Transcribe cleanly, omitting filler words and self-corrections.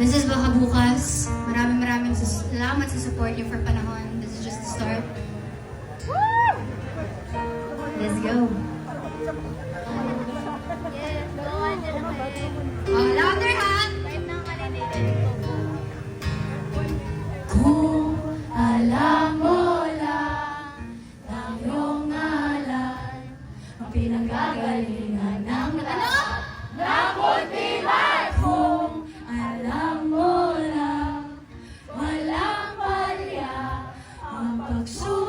This is Baka Bukas. Maraming salamat sa support niyo for panahon. This is just the start. Let's go. Yes, go on na naman. Oh, louder ha! Kahit na kalinitin ko. Kung alam mo lang ang iyong ngalan, ang pinanggagalingan ng lahat ng kultibar. Kung alam mo lang, walang palya ang pagsusunod.